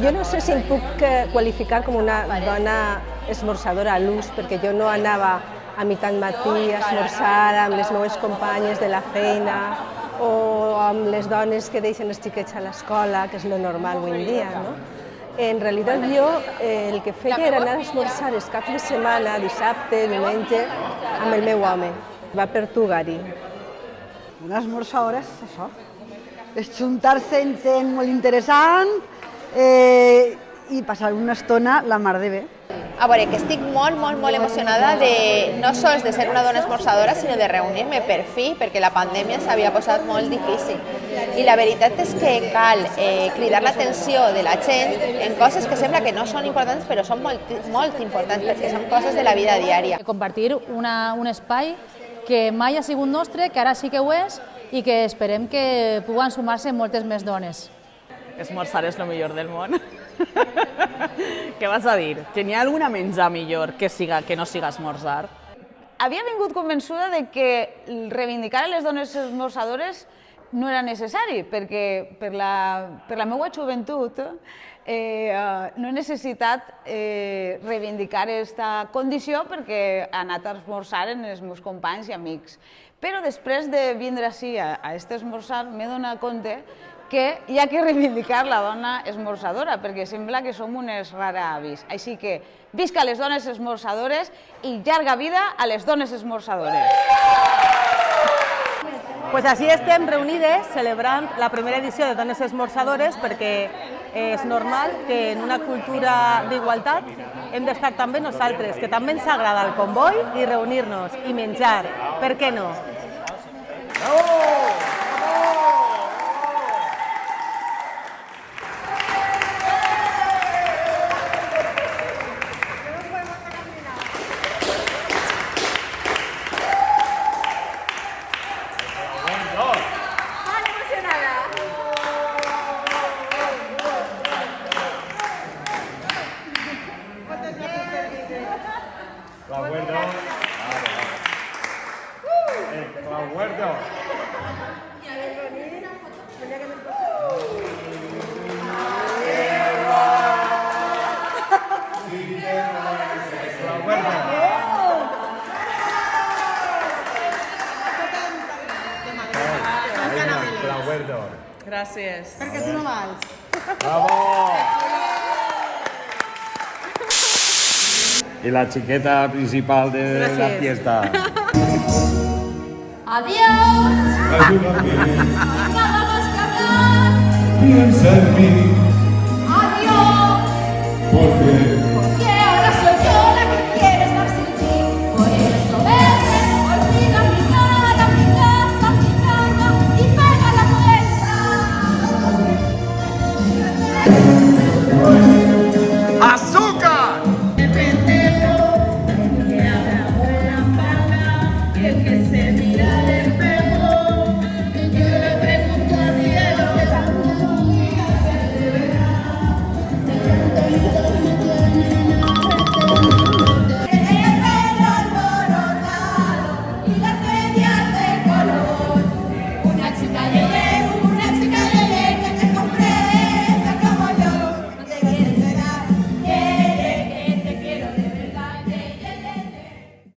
Jo no sé si em puc qualificar com una dona esmorzadora a l'ús, perquè jo no anava a mitjan matí a esmorzar amb les meves companyes de la feina o amb les dones que deixen els xiquets a l'escola, que és lo normal avui en dia, no? En realitat jo el que feia era anar a esmorzar els caps de setmana, dissabte, diumenge, amb el meu home. Va per Tugari. Una esmorzadora és això, és juntar-se amb gent molt interessant i passar una estona la mar de bé. A veure, que estic molt emocionada de no sols de ser una dona esmorzadora, sinó de reunir-me per fi, perquè la pandèmia s'havia posat molt difícil. I la veritat és que cal cridar l'atenció de la gent en coses que sembla que no són importants, però són molt importants, perquè són coses de la vida diària. Compartir un espai que mai ha sigut nostre, que ara sí que ho és, i que esperem que puguen sumar-se moltes més dones. Esmorzar és el millor del món. Què vas a dir? Que n'hi ha alguna menjar millor que no siga esmorzar? Havia vingut convençuda de que reivindicar les dones esmorzadores no era necessari, perquè per la meva joventut no he necessitat reivindicar aquesta condició perquè he anat a esmorzar amb els meus companys i amics. Però després de vindre ací a aquest esmorzar m'he donat compte que hi ha que reivindicar la dona esmorzadora, perquè sembla que som unes rara avis. Així que visca les dones esmorzadores i llarga vida a les dones esmorzadores. Pues així estem reunides celebrant la primera edició de Dones Esmorzadores, perquè és normal que en una cultura d'igualtat hem d'estar també nosaltres, que també ens agrada el comboi i reunir-nos i menjar. Per què no? Gràcies. Perquè tu no vals. Bravo! Y la chiqueta principal de la fiesta. Adiós. Nada más que hablar. Piensa en mí. Adiós. Porque Ahora soy yo la que quiere estar sin ti. Por eso vete, olvida mi cara, mi casa, mi cama y pega la puerta.